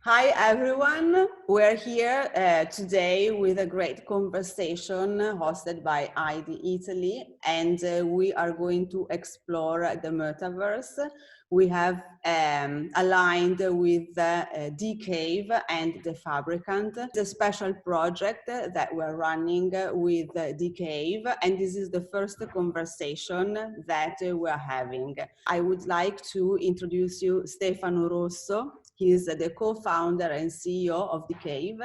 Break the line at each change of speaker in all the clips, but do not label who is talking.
Hi everyone, we're here today with a great conversation hosted by ID Italy, and we are going to explore the metaverse. We have aligned with D-Cave and the Fabricant, the special project that we're running with D-Cave, and this is the first conversation that we're having. I would like to introduce you Stefano Rosso. He is the co-founder and CEO of The Cave,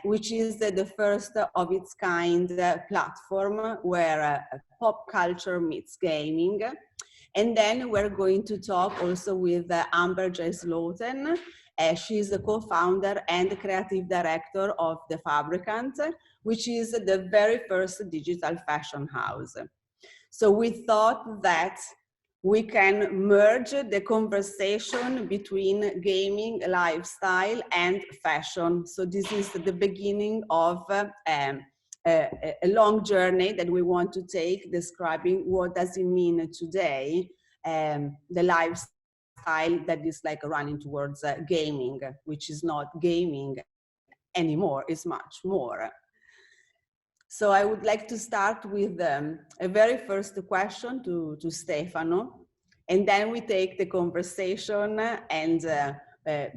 which is the first of its kind platform where pop culture meets gaming. And then we're going to talk also with Amber Jesloten. She's the co-founder and creative director of The Fabricant, which is the very first digital fashion house. So we thought that we can merge the conversation between gaming, lifestyle, and fashion. So this is the beginning of a long journey that we want to take, describing what does it mean today, the lifestyle that is like running towards gaming, which is not gaming anymore, it's much more. So I would like to start with a very first question to Stefano, and then we take the conversation and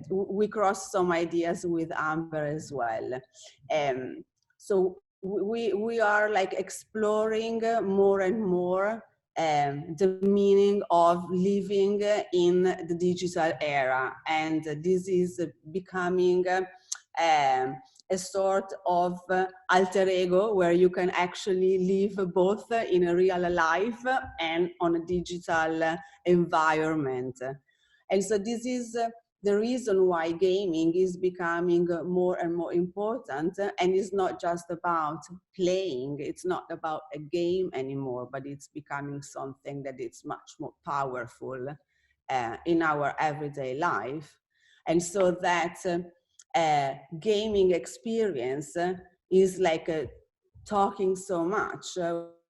we cross some ideas with Amber as well. So we are like exploring more and more the meaning of living in the digital era, and this is becoming a sort of alter ego where you can actually live both in a real life and on a digital environment. And so this is the reason why gaming is becoming more and more important, and it's not just about playing, it's not about a game anymore, but it's becoming something that is much more powerful in our everyday life. And so that gaming experience is like talking so much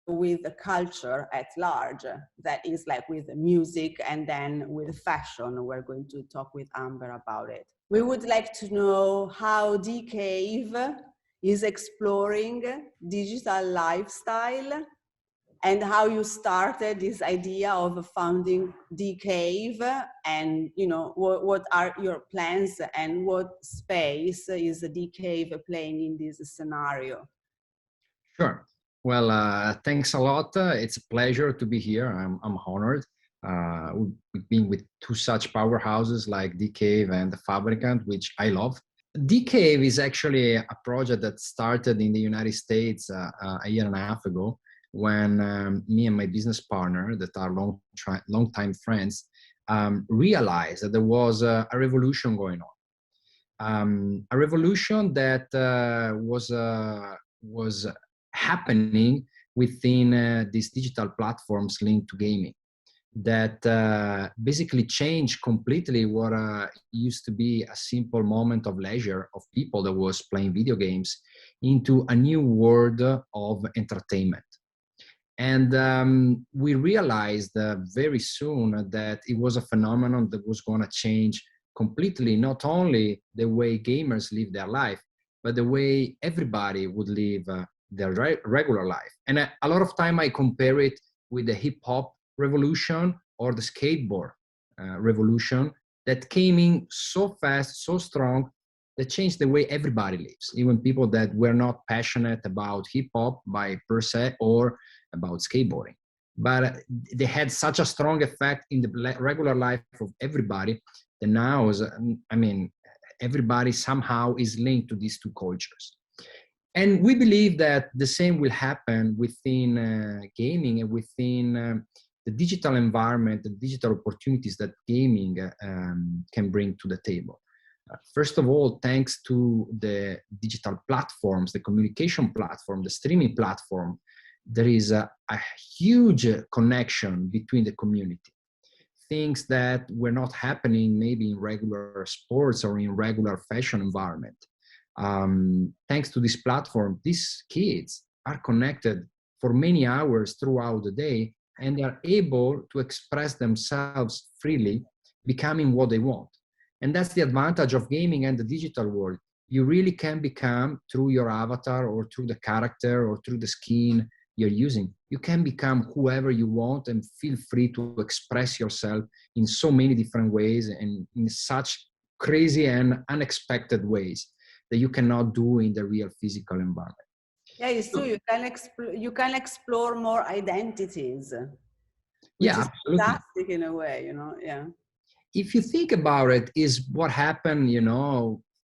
with the culture at large, that is like with music and then with fashion. We're going to talk with Amber about it. We would like to know how D-Cave is exploring digital lifestyle and how you started this idea of founding D-Cave, and what are your plans and what space is D-Cave playing in this scenario?
Sure. Well, thanks a lot. It's a pleasure to be here. I'm honored. We've been with two such powerhouses like D-Cave and the Fabricant, which I love. D-Cave is actually a project that started in the United States a year and a half ago, when me and my business partner, that are long-time friends, realized that there was a revolution going on. A revolution that was happening within these digital platforms linked to gaming, that basically changed completely what used to be a simple moment of leisure of people that was playing video games into a new world of entertainment. And we realized very soon that it was a phenomenon that was going to change completely, not only the way gamers live their life, but the way everybody would live their regular life. And a lot of time I compare it with the hip hop revolution or the skateboard revolution that came in so fast, so strong, that changed the way everybody lives, even people that were not passionate about hip hop by per se or about skateboarding. But they had such a strong effect in the regular life of everybody that now, I mean, everybody somehow is linked to these two cultures. And we believe that the same will happen within gaming and within the digital environment, the digital opportunities that gaming can bring to the table. First of all, thanks to the digital platforms, the communication platform, the streaming platform, there is a huge connection between the community. Things that were not happening maybe in regular sports or in regular fashion environment. Thanks to this platform, these kids are connected for many hours throughout the day, and they are able to express themselves freely, becoming what they want. And that's the advantage of gaming and the digital world. You really can become, through your avatar or through the character or through the skin you're using, you can become whoever you want and feel free to express yourself in so many different ways and in such crazy and unexpected ways that you cannot do in the real physical environment.
Yeah, it's true. You can explore more identities, which
Yeah,
is
absolutely.
fantastic in a way, you know. Yeah.
If you think about it, is what happened,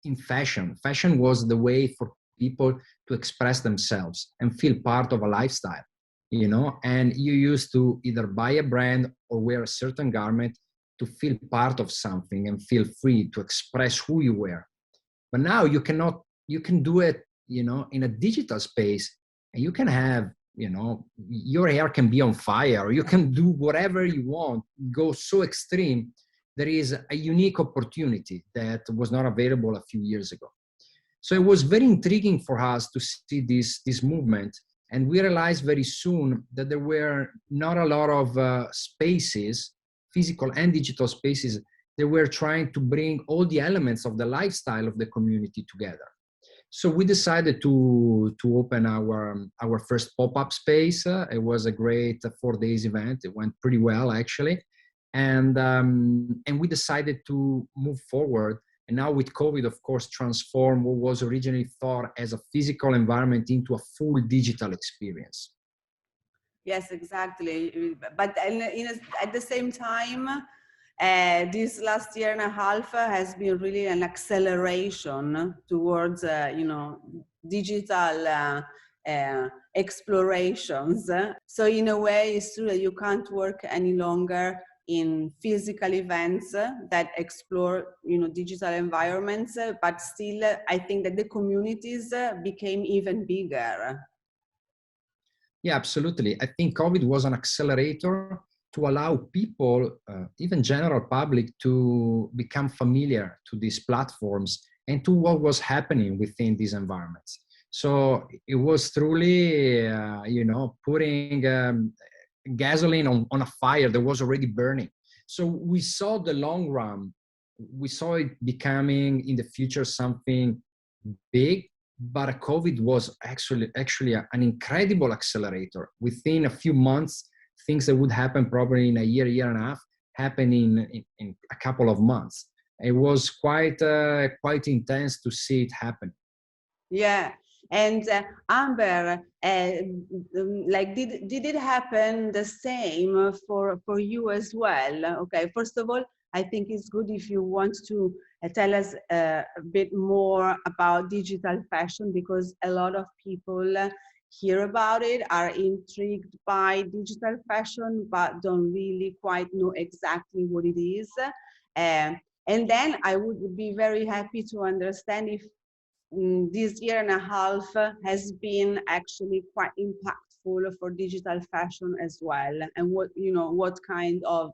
in fashion. Fashion was the way for people to express themselves and feel part of a lifestyle, and you used to either buy a brand or wear a certain garment to feel part of something and feel free to express who you were. But now you can do it, in a digital space, and you can have, your hair can be on fire, or you can do whatever you want, go so extreme. There is a unique opportunity that was not available a few years ago. So it was very intriguing for us to see this movement. And we realized very soon that there were not a lot of spaces, physical and digital spaces, that were trying to bring all the elements of the lifestyle of the community together. So we decided to open our first pop-up space. It was a great 4 days event. It went pretty well, actually. And we decided to move forward. And now with COVID, of course, transform what was originally thought as a physical environment into a full digital experience.
Yes, exactly. But at the same time, this last year and a half has been really an acceleration towards, digital explorations. So in a way, it's true that you can't work any longer in physical events that explore, digital environments, but still, I think that the communities became even bigger.
Yeah, absolutely. I think COVID was an accelerator to allow people, even general public, to become familiar to these platforms and to what was happening within these environments. So it was truly, putting gasoline on a fire that was already burning. So we saw the long run. We saw it becoming in the future something big, but COVID was actually an incredible accelerator. Within a few months, things that would happen probably in a year and a half, happen in a couple of months. It was quite intense to see it happen.
Yeah. And Amber, did it happen the same for you as well? Okay, first of all, I think it's good if you want to tell us a bit more about digital fashion, because a lot of people hear about it, are intrigued by digital fashion, but don't really quite know exactly what it is. And then I would be very happy to understand if this year and a half has been actually quite impactful for digital fashion as well, and what kind of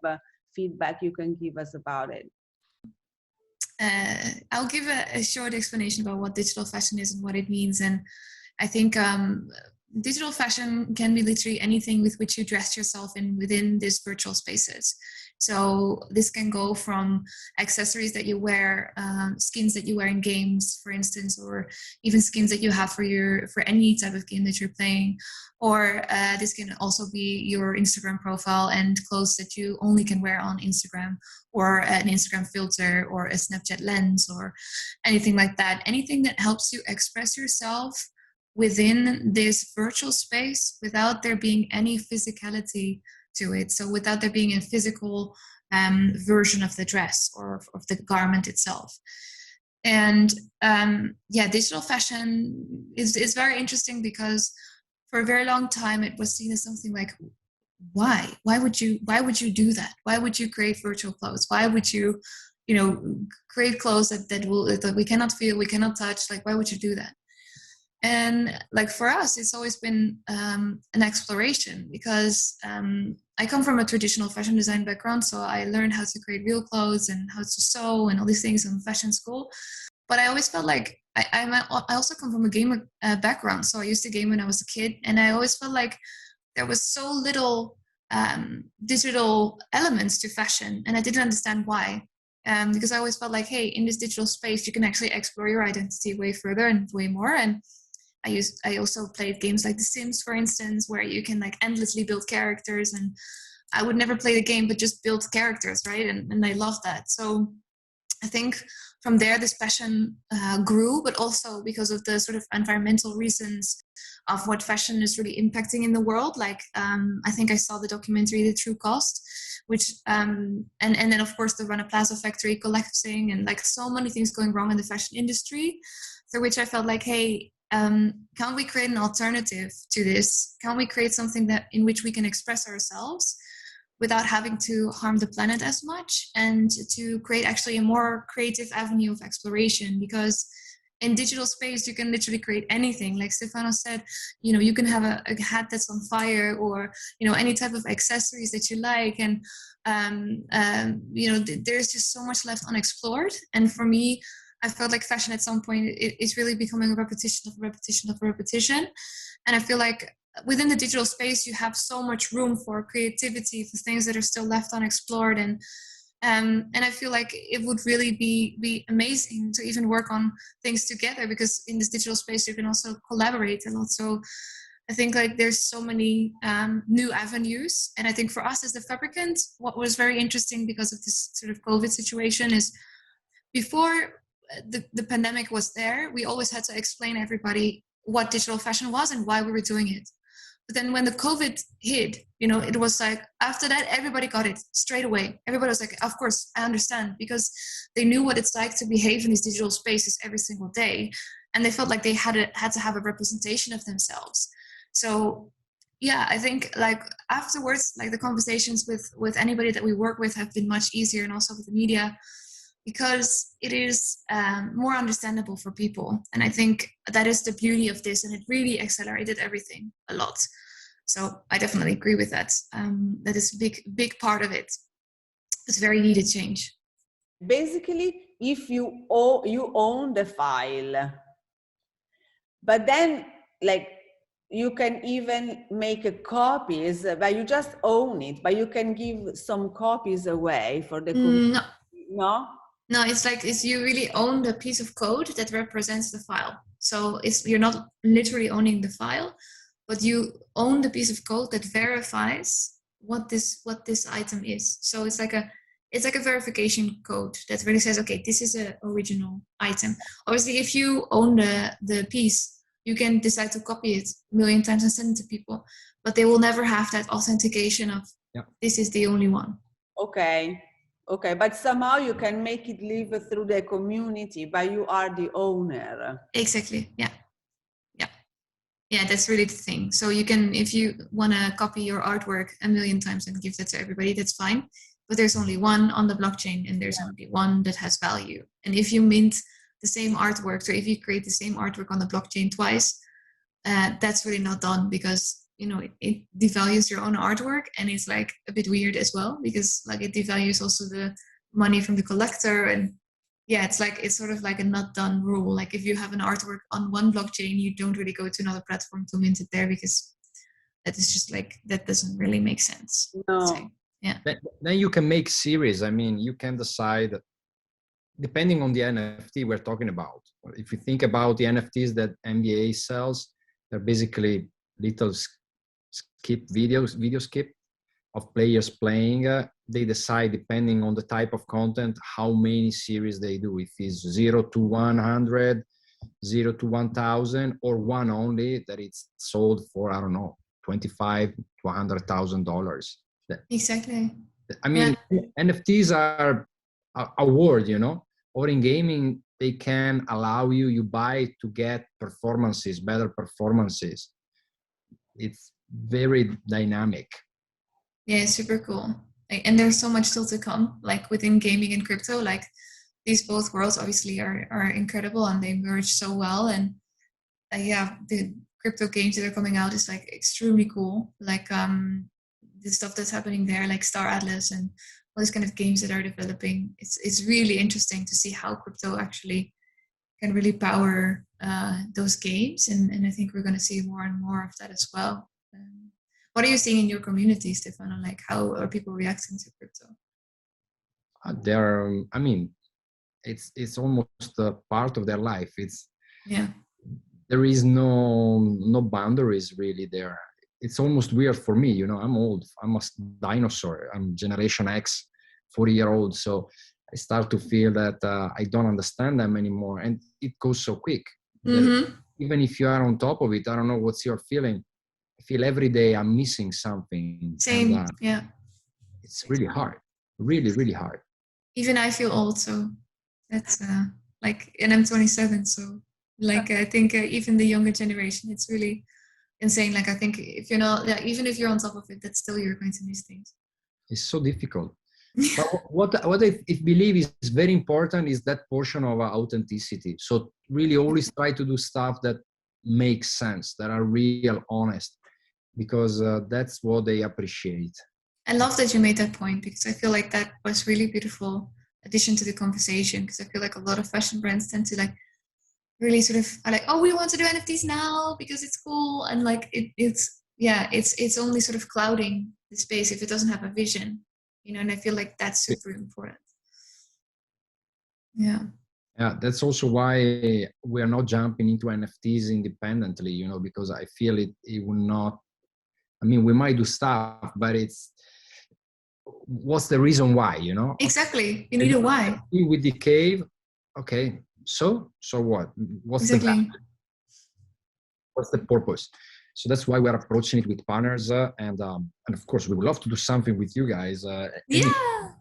feedback you can give us about it.
I'll give a short explanation about what digital fashion is and what it means. And I think digital fashion can be literally anything with which you dress yourself within these virtual spaces. So this can go from accessories that you wear, skins that you wear in games, for instance, or even skins that you have for any type of game that you're playing. Or this can also be your Instagram profile and clothes that you only can wear on Instagram, or an Instagram filter, or a Snapchat lens, or anything like that. Anything that helps you express yourself within this virtual space without there being any physicality to it. So without there being a physical version of the dress or of the garment itself. And digital fashion is very interesting, because for a very long time it was seen as something like, why would you do that? Why would you create virtual clothes? Why would you create clothes that we cannot feel, we cannot touch? Like, why would you do that? And like for us, it's always been an exploration, because I come from a traditional fashion design background. So I learned how to create real clothes and how to sew and all these things in fashion school. But I always felt like I also come from a gamer background. So I used to game when I was a kid, and I always felt like there was so little digital elements to fashion, and I didn't understand why. because I always felt like, hey, in this digital space, you can actually explore your identity way further and way more. And I also played games like The Sims, for instance, where you can like endlessly build characters, and I would never play the game, but just build characters, right? And I love that. So I think from there, this passion grew, but also because of the sort of environmental reasons of what fashion is really impacting in the world. Like, I think I saw the documentary, The True Cost, which, and then of course the Rana Plaza factory collapsing, and like so many things going wrong in the fashion industry, through which I felt like, hey, can we create an alternative to this? Can we create something that in which we can express ourselves without having to harm the planet as much, and to create actually a more creative avenue of exploration? Because in digital space, you can literally create anything. Like Stefano said, you know, you can have a hat that's on fire, or, you know, any type of accessories that you like. And, you know, there's just so much left unexplored. And for me, I felt like fashion at some point is really becoming a repetition of repetition of repetition. And I feel like within the digital space, you have so much room for creativity, for things that are still left unexplored. And I feel like it would really be amazing to even work on things together, because in this digital space, you can also collaborate a lot. So I think like there's so many new avenues. And I think for us as the Fabricant, what was very interesting because of this sort of COVID situation is, before the pandemic was there, we always had to explain to everybody what digital fashion was and why we were doing it. But then when the COVID hit, you know, it was like, after that, everybody got it straight away. Everybody was like, of course, I understand, because they knew what it's like to behave in these digital spaces every single day. And they felt like they had to have a representation of themselves. So yeah, I think like afterwards, like the conversations with anybody that we work with have been much easier, and also with the media, because it is more understandable for people. And I think that is the beauty of this, and it really accelerated everything a lot. So I definitely agree with that. That is a big part of it. It's very needed change.
Basically, if you own the file, but then like you can even make copies, but you just own it, but you can give some copies away for the community. No?
No, it's like you really own the piece of code that represents the file. So you're not literally owning the file, but you own the piece of code that verifies what this item is. So it's like a verification code that really says, okay, this is an original item. Obviously, if you own the piece, you can decide to copy it a million times and send it to people, but they will never have that authentication of this is the only one.
Okay, but somehow you can make it live through the community, but you are the owner.
Exactly. Yeah, that's really the thing. So you can, if you want to copy your artwork a million times and give that to everybody, that's fine. But there's only one on the blockchain, and there's only one that has value. And if you mint the same artwork, so if you create the same artwork on the blockchain twice, that's really not done, because you know it devalues your own artwork, and it's like a bit weird as well, because like it devalues also the money from the collector. And yeah, it's sort of like a not done rule. Like if you have an artwork on one blockchain, you don't really go to another platform to mint it there, because that is just like, that doesn't really make sense.
No.
So, yeah.
Then you can make series. I mean, you can decide, depending on the NFT we're talking about. If you think about the NFTs that NBA sells, they're basically little video skip of players playing. They decide, depending on the type of content, how many series they do. If it's 0 to 100, 0 to 1,000, or one only that it's sold for, I don't know, $25,000 to $100,000.
Exactly.
I mean, NFTs are a word, you know, or in gaming, they can allow you buy to get performances, better performances. It's very dynamic.
Yeah, super cool. And there's so much still to come, like within gaming and crypto. Like these both worlds obviously are incredible, and they merge so well. And yeah, the crypto games that are coming out is like extremely cool. Like the stuff that's happening there, like Star Atlas and all these kind of games that are developing. It's really interesting to see how crypto actually can really power those games. And I think we're going to see more and more of that as well. What are you seeing in your community, Stefano? Like, how are people reacting to crypto?
they're, I mean, it's almost a part of their life. There is no boundaries really there. It's almost weird for me, you know. I'm old. I'm a dinosaur. I'm Generation X, 40-year-old. So I start to feel that I don't understand them anymore, and it goes so quick. That even if you are on top of it, I don't know what's your feeling. I feel every day I'm missing something.
Same.
And,
yeah.
It's really hard. Really, really hard.
Even I feel old, so that's like, and I'm 27, so like I think even the younger generation, it's really insane. Like I think if you're not, even if you're on top of it, that still you're going to miss things.
It's so difficult. But what I believe is very important is that portion of authenticity. So really always try to do stuff that makes sense, that are real, honest, because that's what they appreciate.
I love that you made that point, because I feel like that was really beautiful addition to the conversation, because I feel like a lot of fashion brands tend to like really sort of are like, oh, we want to do NFTs now because it's cool, and like it's only sort of clouding the space if it doesn't have a vision, you know. And I feel like that's super important. Yeah,
that's also why we are not jumping into NFTs independently, you know, because I feel it will not, I mean, we might do stuff, but what's the reason why, you know?
Exactly. You need a why.
With the cave, okay, so what? What's
exactly.
What's the purpose? So that's why we're approaching it with partners, and of course we would love to do something with you guys.
Yeah,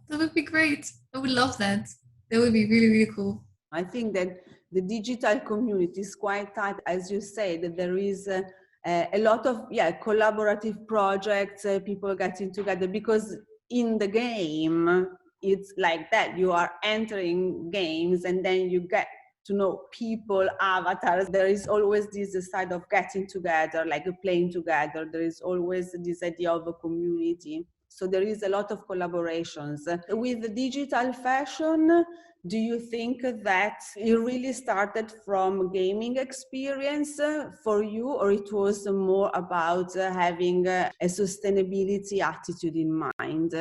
that would be great. I would love that. That would be really, really cool.
I think that the digital community is quite tight, as you say, that there is a lot of collaborative projects, people getting together, because in the game it's like that. You are entering games and then you get to know people, avatars. There is always this side of getting together, like playing together. There is always this idea of a community. So there is a lot of collaborations. With digital fashion, do you think that it really started from gaming experience for you, or it was more about having a sustainability attitude in mind?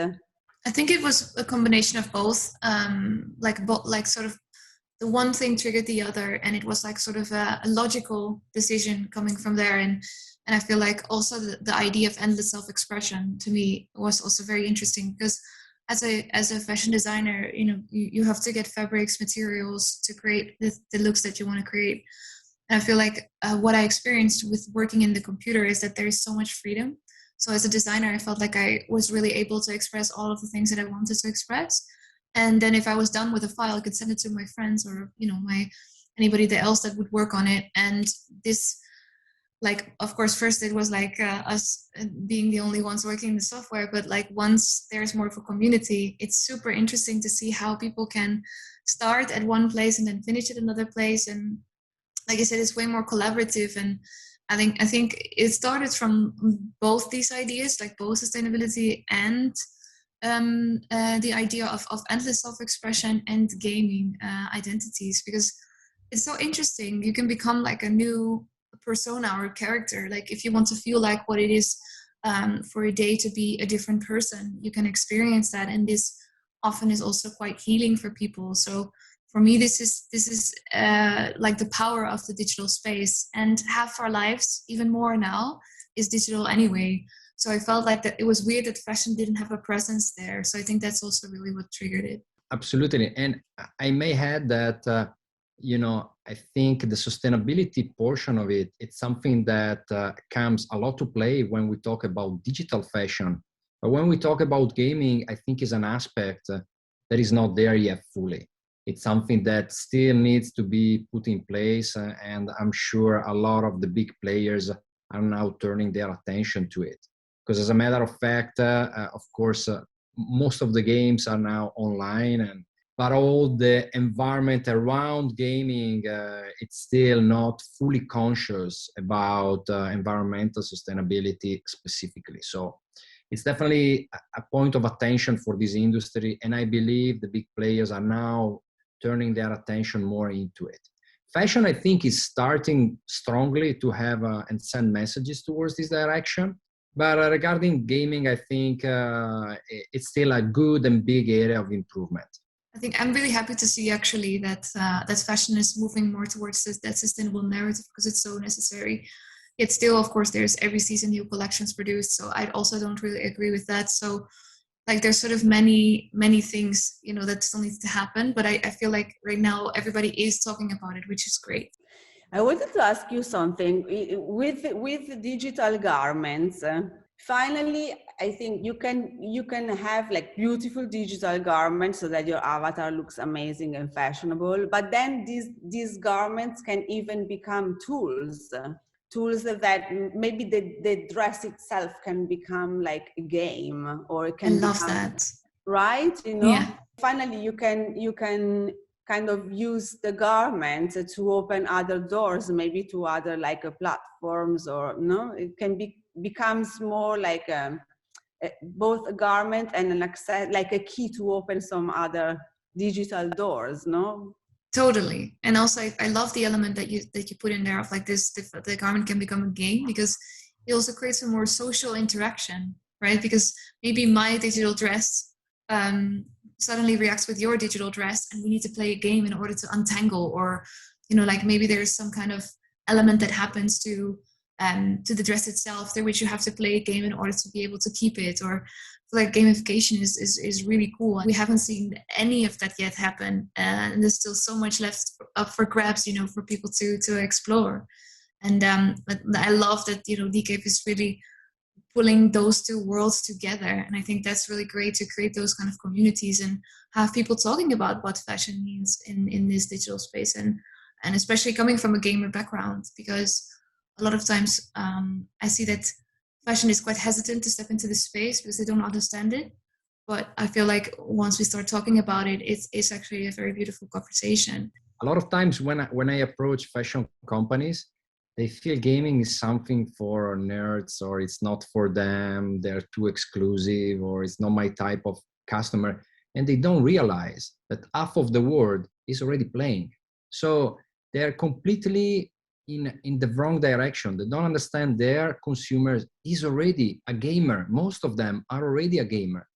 I think it was a combination of both. Like sort of the one thing triggered the other, and it was like sort of a logical decision coming from there. And I feel like also the idea of endless self-expression to me was also very interesting, because as a fashion designer, you know, you have to get fabrics, materials to create the looks that you want to create. And I feel like what I experienced with working in the computer is that there is so much freedom. So as a designer, I felt like I was really able to express all of the things that I wanted to express. And then if I was done with a file, I could send it to my friends, or, you know, anybody else that would work on it. And this, like, of course, first it was like us being the only ones working in the software, but like once there's more of a community, it's super interesting to see how people can start at one place and then finish at another place. And like I said, it's way more collaborative. And I think it started from both these ideas, like both sustainability and the idea of endless self-expression and gaming identities, because it's so interesting. You can become like a new persona or character. Like if you want to feel like what it is for a day to be a different person, you can experience that, and this often is also quite healing for people. So for me, this is like the power of the digital space, and half our lives, even more now, is digital anyway. So I felt like that it was weird that fashion didn't have a presence there. So I think that's also really what triggered it.
Absolutely. And I may add that, you know, I think the sustainability portion of it, it's something that comes a lot to play when we talk about digital fashion. But when we talk about gaming, I think is an aspect that is not there yet fully. It's something that still needs to be put in place. And I'm sure a lot of the big players are now turning their attention to it. Because as a matter of fact, of course, most of the games are now online, but all the environment around gaming, it's still not fully conscious about environmental sustainability specifically. So it's definitely a point of attention for this industry, and I believe the big players are now turning their attention more into it. Fashion, I think, is starting strongly to have and send messages towards this direction, But regarding gaming, I think it's still a good and big area of improvement.
I think I'm really happy to see actually that that fashion is moving more towards that sustainable narrative because it's so necessary. Yet still, of course, there's every season new collections produced. So I also don't really agree with that. So like there's sort of many things, you know, that still needs to happen. But I feel like right now everybody is talking about it, which is great.
I wanted to ask you something with digital garments. Finally, I think you can have like beautiful digital garments so that your avatar looks amazing and fashionable. But then these garments can even become tools that maybe the dress itself can become like a game, or it can
I love
become,
that.
right? You know,
Yeah.
finally you can kind of use the garment to open other doors, maybe to other like platforms, or no, it can becomes more like both a garment and an access, like a key to open some other digital doors, no?
Totally. And also I love the element that you put in there of like this, the garment can become a game, because it also creates a more social interaction, right? Because maybe my digital dress suddenly reacts with your digital dress, and we need to play a game in order to untangle, or, you know, like maybe there's some kind of element that happens to the dress itself through which you have to play a game in order to be able to keep it. Or like gamification is really cool. We haven't seen any of that yet happen, and there's still so much left up for grabs, you know, for people to explore. And I love that, you know, Decaf is really pulling those two worlds together, and I think that's really great to create those kind of communities and have people talking about what fashion means in this digital space, and especially coming from a gamer background, because a lot of times I see that fashion is quite hesitant to step into the space because they don't understand it. But I feel like once we start talking about it, it's actually a very beautiful conversation.
A lot of times when I approach fashion companies, they feel gaming is something for nerds, or it's not for them, they're too exclusive, or it's not my type of customer. And they don't realize that half of the world is already playing. So they're completely in the wrong direction. They don't understand their consumers is already a gamer. Most of them are already a gamer,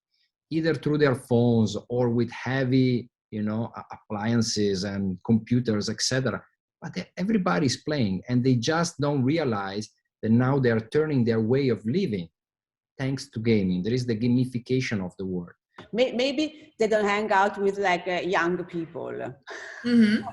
either through their phones or with heavy, you know, appliances and computers, etc. But everybody's playing, and they just don't realize that now they're turning their way of living thanks to gaming. There is the gamification of the world.
Maybe they don't hang out with like young people.
Mm-hmm.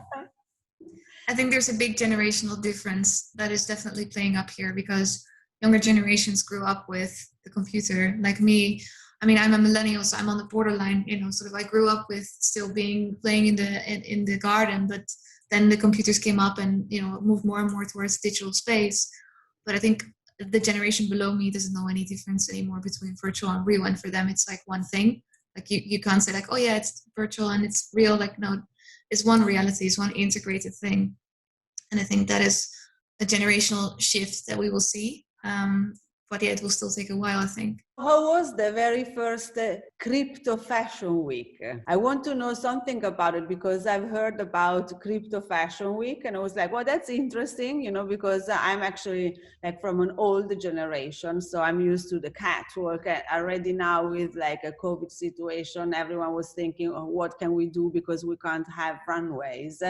I think there's a big generational difference that is definitely playing up here, because younger generations grew up with the computer. Like me, I mean, I'm a millennial, so I'm on the borderline, you know, sort of I grew up with still playing in the garden, but then the computers came up and, you know, moved more and more towards digital space. But I think the generation below me doesn't know any difference anymore between virtual and real. And for them, it's like one thing. Like you can't say like, oh yeah, it's virtual and it's real. Like, no, it's one reality, it's one integrated thing. And I think that is a generational shift that we will see. But yeah, it will still take a while, I think.
How was the very first crypto fashion week? I want to know something about it, because I've heard about crypto fashion week and I was like, well, that's interesting, you know, because I'm actually like from an old generation. So I'm used to the catwalk, and already now with like a COVID situation, everyone was thinking, oh, what can we do because we can't have runways?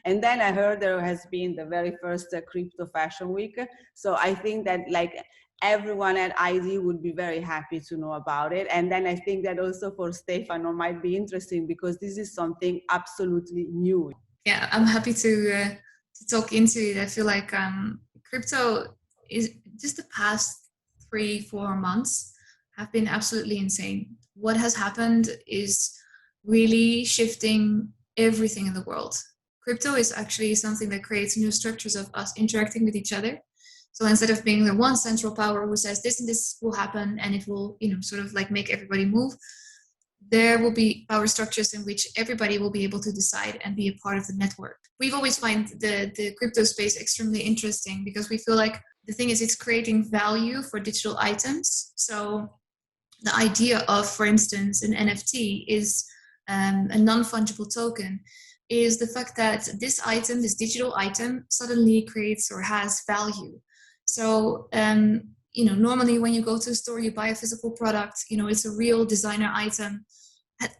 And then I heard there has been the very first crypto fashion week. So I think that like everyone at ID would be very happy to know about it. And then I think that also for Stefano might be interesting, because this is something absolutely new.
Yeah, I'm happy to talk into it. I feel like crypto is just the past 3-4 months have been absolutely insane. What has happened is really shifting everything in the world. Crypto is actually something that creates new structures of us interacting with each other. So instead of being the one central power who says this and this will happen and it will, you know, sort of like make everybody move, there will be power structures in which everybody will be able to decide and be a part of the network. We've always find the crypto space extremely interesting, because we feel like the thing is it's creating value for digital items. So the idea of, for instance, an NFT is a non-fungible token, is the fact that this item, this digital item, suddenly creates or has value. So normally when you go to a store, you buy a physical product, it's a real designer item.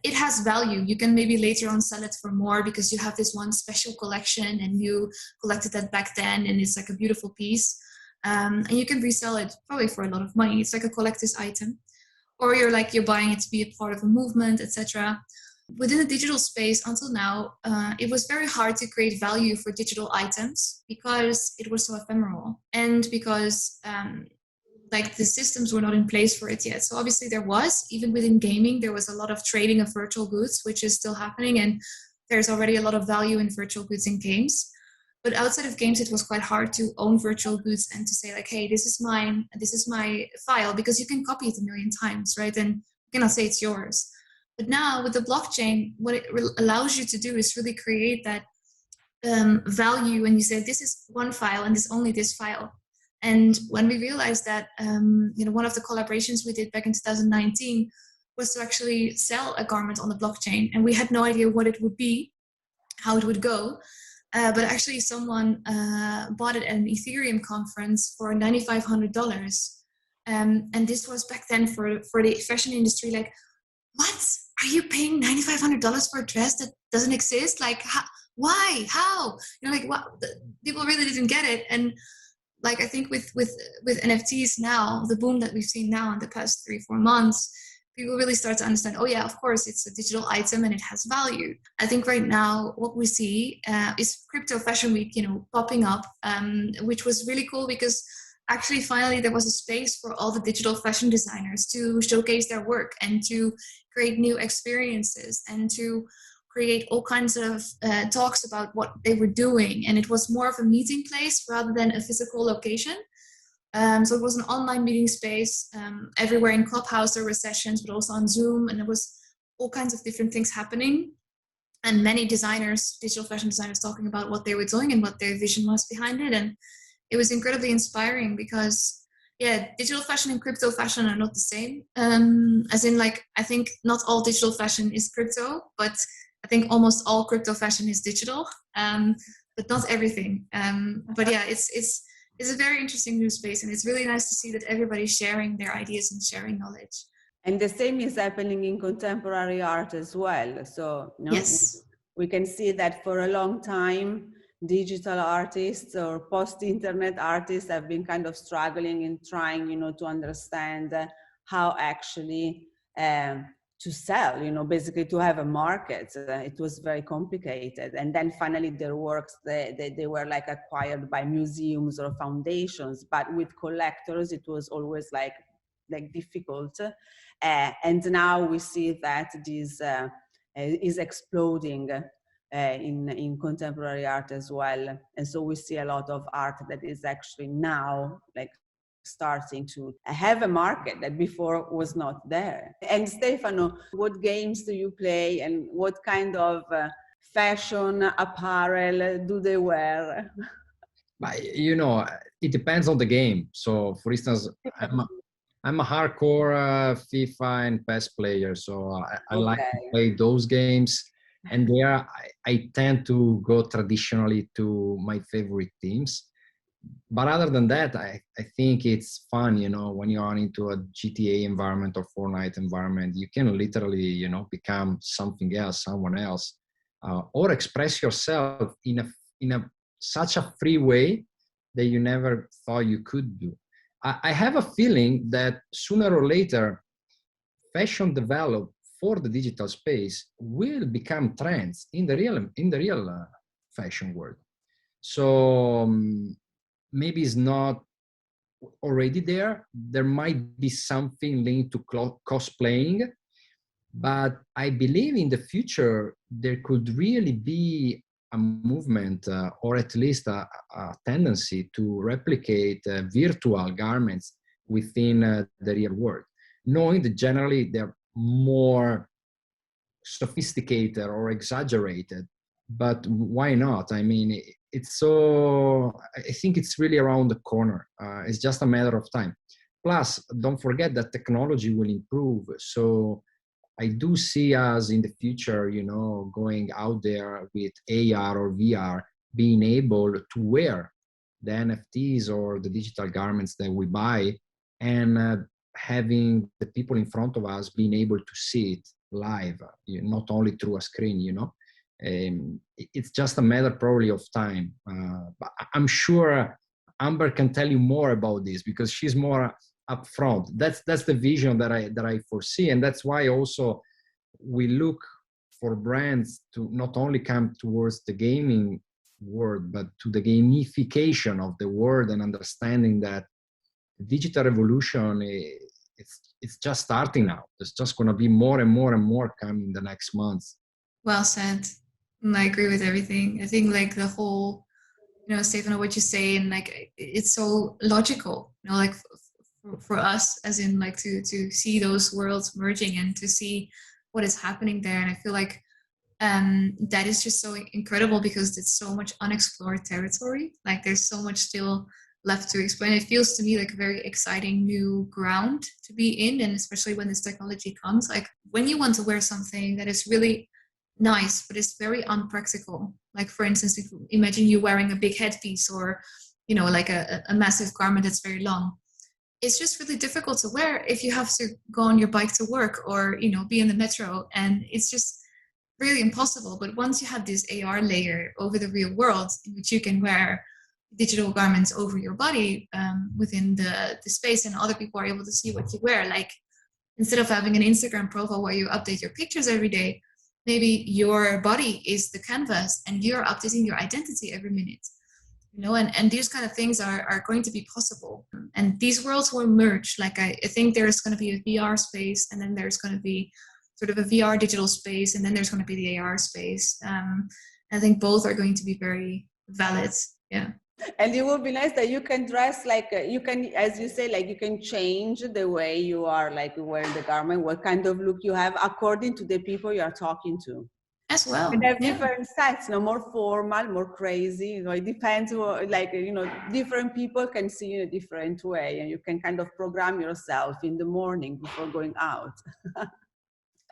It has value. You can maybe later on sell it for more because you have this one special collection and you collected that back then and it's like a beautiful piece. And you can resell it probably for a lot of money. It's like a collector's item. Or you're buying it to be a part of a movement, etc. Within the digital space until now, it was very hard to create value for digital items because it was so ephemeral and because the systems were not in place for it yet. So obviously even within gaming, there was a lot of trading of virtual goods, which is still happening. And there's already a lot of value in virtual goods in games. But outside of games, it was quite hard to own virtual goods and to say hey, this is mine, this is my file, because you can copy it a million times, right? And you cannot say it's yours. But now with the blockchain, what it allows you to do is really create that value. And you say, this is one file and it's only this file. And when we realized that, one of the collaborations we did back in 2019 was to actually sell a garment on the blockchain. And we had no idea what it would be, how it would go. But actually someone bought it at an Ethereum conference for $9,500. And this was back then for the fashion industry, what? Are you paying $9,500 for a dress that doesn't exist? Why? How? What? People really didn't get it. And I think with NFTs now, the boom that we've seen now in the past 3-4 months, people really start to understand, oh yeah, of course, it's a digital item and it has value. I think right now what we see is Crypto Fashion Week, popping up, which was really cool because actually finally there was a space for all the digital fashion designers to showcase their work and to create new experiences and to create all kinds of talks about what they were doing. And it was more of a meeting place rather than a physical location. So it was an online meeting space. Everywhere in Clubhouse there were sessions, but also on Zoom. And there was all kinds of different things happening. And many designers, digital fashion designers, talking about what they were doing and what their vision was behind it. And it was incredibly inspiring because digital fashion and crypto fashion are not the same. As in I think not all digital fashion is crypto, but I think almost all crypto fashion is digital, but not everything. But yeah, it's a very interesting new space, and it's really nice to see that everybody's sharing their ideas and sharing knowledge.
And the same is happening in contemporary art as well. So
yes,
we can see that for a long time, digital artists or post-internet artists have been kind of struggling in trying, to understand how actually to sell, basically to have a market. It was very complicated. And then finally their works, they were acquired by museums or foundations, but with collectors, it was always difficult. And now we see that this is exploding in contemporary art as well. And so we see a lot of art that is actually now starting to have a market that before was not there. And Stefano, what games do you play and what kind of fashion apparel do they wear?
But, it depends on the game. So for instance, I'm a hardcore FIFA and PES player, so I like to play those games. And there I tend to go traditionally to my favorite teams. But other than that, I think it's fun, when you're into a GTA environment or Fortnite environment, you can literally, become something else, someone else, or express yourself in such a free way that you never thought you could do. I have a feeling that sooner or later, fashion developed for the digital space will become trends in the real fashion world. So maybe it's not already there. There might be something linked to cosplaying, but I believe in the future there could really be a movement or at least a tendency to replicate virtual garments within the real world, knowing that generally they're more sophisticated or exaggerated. But why not? I mean, I think it's really around the corner. It's just a matter of time. Plus, don't forget that technology will improve. So I do see us in the future, going out there with AR or VR, being able to wear the NFTs or the digital garments that we buy and having the people in front of us being able to see it live, not only through a screen. It's just a matter probably of time. But I'm sure Amber can tell you more about this because she's more upfront. That's the vision that I foresee, and that's why also we look for brands to not only come towards the gaming world, but to the gamification of the world, and understanding that the digital revolution, it's just starting now. There's just going to be more and more and more coming in the next months.
Well said. I agree with everything. I think like the whole, Stefano, what you say, and like it's so logical, like for us, as in like to see those worlds merging and to see what is happening there. And I feel like that is just so incredible because it's so much unexplored territory. Like there's so much still left to explain. It feels to me like a very exciting new ground to be in, and especially when this technology comes. Like when you want to wear something that is really nice, but it's very unpractical. Like for instance, if imagine you wearing a big headpiece or, like a massive garment that's very long. It's just really difficult to wear if you have to go on your bike to work or, be in the metro, and it's just really impossible. But once you have this AR layer over the real world in which you can wear digital garments over your body within the space, and other people are able to see what you wear, like instead of having an Instagram profile where you update your pictures every day, maybe your body is the canvas and you're updating your identity every minute. And these kind of things are going to be possible, and these worlds will merge. Like I think there's going to be a VR space, and then there's going to be sort of a VR digital space, and then there's going to be the AR space. I think both are going to be very valid. Yeah.
And it will be nice that you can dress like you can, as you say, like you can change the way you are like wearing the garment, what kind of look you have according to the people you are talking to.
As well.
And have different styles, more formal, more crazy. It depends. Different people can see you in a different way, and you can kind of program yourself in the morning before going out.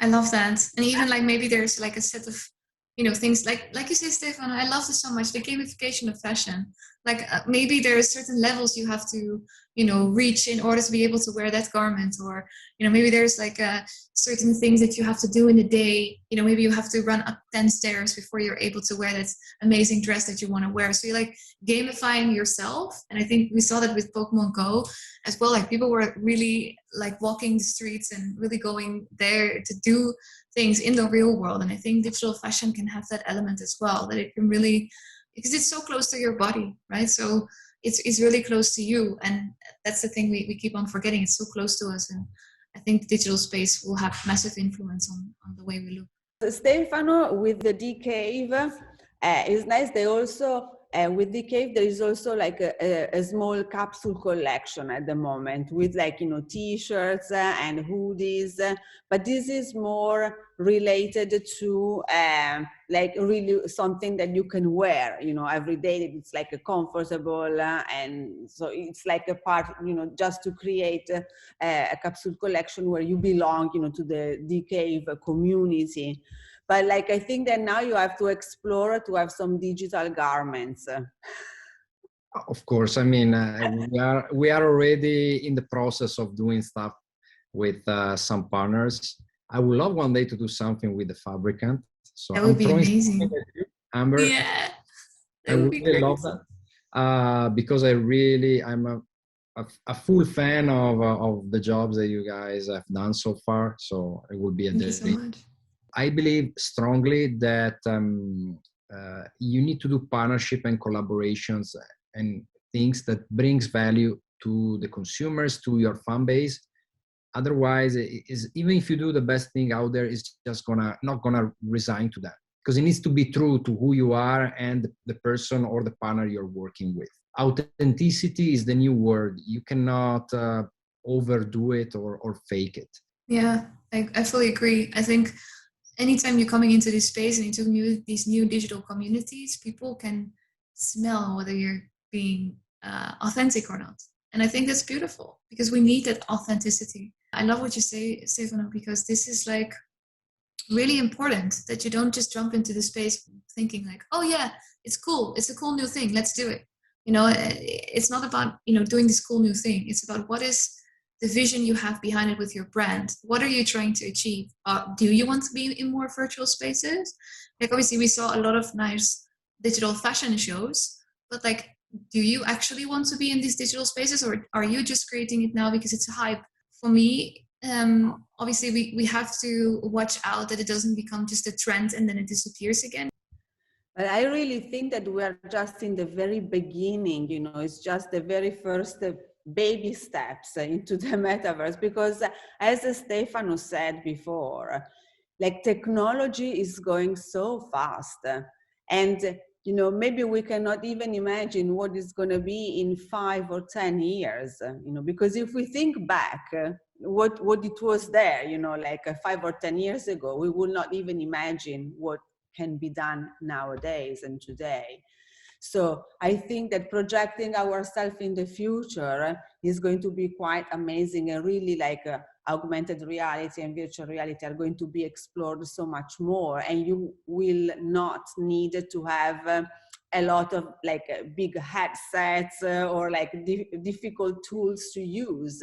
I love that. And even like maybe there's like a set of things like you say, Stefano, I love this so much, the gamification of fashion. Like maybe there are certain levels you have to reach in order to be able to wear that garment, or maybe there's like certain things that you have to do in a day. Maybe you have to run up 10 stairs before you're able to wear that amazing dress that you want to wear. So you're like gamifying yourself. And I think we saw that with Pokemon Go as well. Like people were really like walking the streets and really going there to do things in the real world. And I think digital fashion can have that element as well, that it can really, because it's so close to your body, right? So it's really close to you. And that's the thing we keep on forgetting. It's so close to us. And I think digital space will have massive influence on the way we look.
Stefano, with the D Cave, it's nice. They also, with the Cave, there is also like a small capsule collection at the moment with like, t-shirts and hoodies, but this is more related to like really something that you can wear, every day. It's like a comfortable, and so it's like a part, just to create a capsule collection where you belong, to the D Cave community. But like, I think that now you have to explore to have some digital garments.
Of course. I mean, we are already in the process of doing stuff with some partners. I would love one day to do something with the Fabricant. So
that would be amazing.
Amber,
yeah,
I would really love that because I'm a full fan of the jobs that you guys have done so far. So it would be a
Thank you so much.
I believe strongly that you need to do partnership and collaborations and things that brings value to the consumers, to your fan base. Otherwise, even if you do the best thing out there, it's just not gonna resign to that, because it needs to be true to who you are and the person or the partner you're working with. Authenticity is the new word. You cannot overdo it or fake it.
Yeah, I fully agree. I think anytime you're coming into this space and into these new digital communities, people can smell whether you're being authentic or not. And I think that's beautiful, because we need that authenticity. I love what you say, Stefano, because this is like really important, that you don't just jump into the space thinking like, oh yeah, it's cool. It's a cool new thing. Let's do it. It's not about, doing this cool new thing. It's about what is the vision you have behind it with your brand. What are you trying to achieve? Do you want to be in more virtual spaces? Like, obviously we saw a lot of nice digital fashion shows, but like, do you actually want to be in these digital spaces, or are you just creating it now because it's a hype? For me, obviously we have to watch out that it doesn't become just a trend and then it disappears again.
But I really think that we are just in the very beginning, you know, it's just the very first baby steps into the metaverse, because as Stefano said before, like technology is going so fast, and you know, maybe we cannot even imagine what is going to be in 5 or 10 years, you know, because if we think back what it was there, you know, like 5 or 10 years ago, we would not even imagine what can be done nowadays and today. So I think that projecting ourselves in the future is going to be quite amazing, and really like augmented reality and virtual reality are going to be explored so much more, and you will not need to have a lot of like big headsets or like difficult tools to use.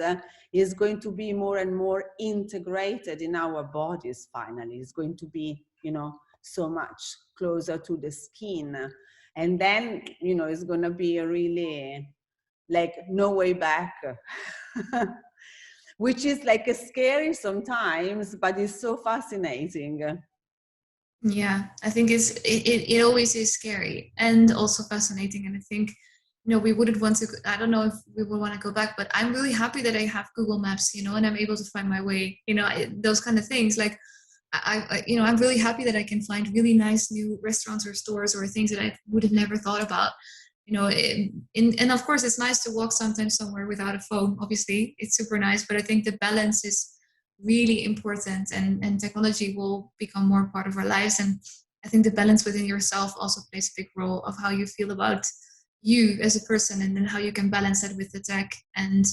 Is going to be more and more integrated in our bodies. Finally, it's going to be, you know, so much closer to the skin, and then, you know, it's going to be a really like no way back. Which is like scary sometimes, but it's so fascinating.
Yeah, I think it always is scary and also fascinating. And I think, you know, we wouldn't want to, I don't know if we would want to go back, but I'm really happy that I have Google Maps, you know, and I'm able to find my way, you know, those kind of things. Like I you know, I'm really happy that I can find really nice new restaurants or stores or things that I would have never thought about, you know. And of course it's nice to walk sometimes somewhere without a phone. Obviously it's super nice, but I think the balance is really important, and technology will become more part of our lives. And I think the balance within yourself also plays a big role of how you feel about you as a person, and then how you can balance that with the tech. And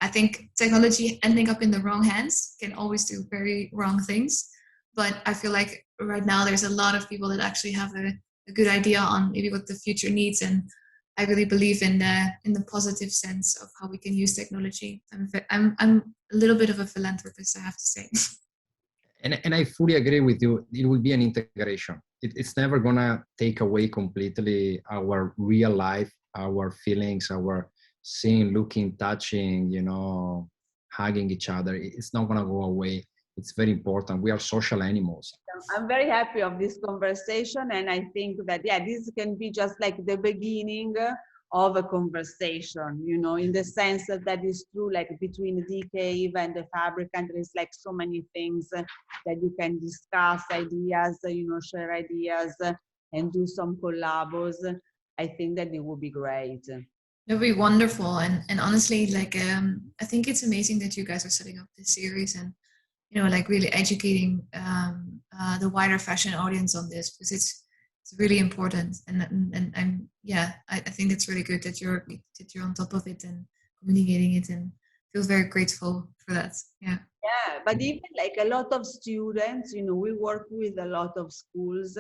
I think technology ending up in the wrong hands can always do very wrong things. But I feel like right now there's a lot of people that actually have a good idea on maybe what the future needs. And I really believe in the positive sense of how we can use technology. I'm a little bit of a philanthropist, I have to say.
And I fully agree with you. It will be an integration. It's never gonna take away completely our real life, our feelings, our seeing, looking, touching, you know, hugging each other. It's not gonna go away. It's very important. We are social animals.
I'm very happy of this conversation, and I think that, yeah, this can be just like the beginning of a conversation, you know, in the sense that is true, like between the Cave and the Fabricant, there is like so many things that you can discuss, ideas, you know, share ideas and do some collabos. I think that it would be great.
That'd be wonderful. And honestly, like, I think it's amazing that you guys are setting up this series and, you know, like really educating the wider fashion audience on this, because it's really important. And yeah, I think it's really good that you're on top of it and communicating it, and feel very grateful for that. Yeah.
Yeah, but even like a lot of students, you know, we work with a lot of schools,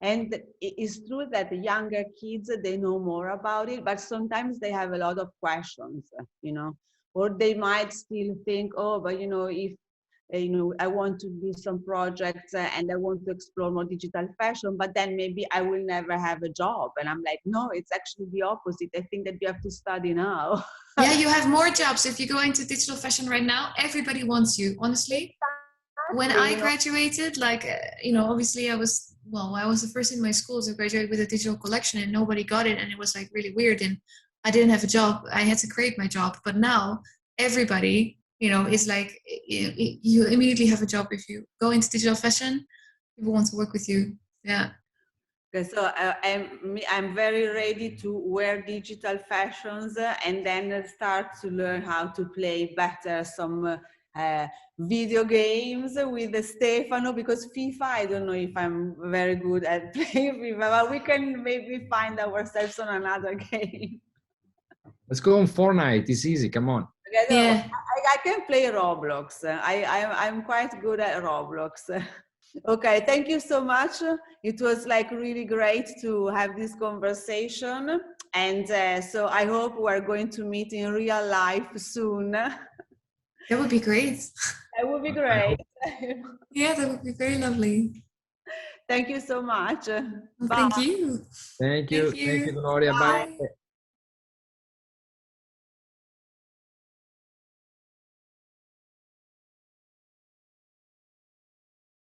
and it's true that the younger kids, they know more about it, but sometimes they have a lot of questions, you know, or they might still think, oh, but you know, if you know, I want to do some projects and I want to explore more digital fashion, but then maybe I will never have a job. And I'm like, no, it's actually the opposite. I think that you have to study now.
Yeah, you have more jobs. If you go into digital fashion right now, everybody wants you, honestly. When I graduated, like, you know, obviously I was the first in my school to graduate with a digital collection, and nobody got it. And it was like really weird. And I didn't have a job. I had to create my job. But now everybody, you know, is like, you immediately have a job. If you go into digital fashion, people want to work with you. Yeah.
Okay, so I'm very ready to wear digital fashions and then start to learn how to play better some video games with Stefano, because FIFA, I don't know if I'm very good at playing FIFA, but we can maybe find ourselves on another game.
Let's go on Fortnite. It's easy. Come on.
Okay, no,
Yeah.
I can play Roblox. I'm quite good at Roblox. Okay, thank you so much. It was like really great to have this conversation. And so I hope we're going to meet in real life soon.
That would be great.
That would be great.
Yeah, that would be very lovely.
Thank you so much.
Well,
Bye.
thank you.
Thank you. Thank you, Gloria. Bye.
Bye.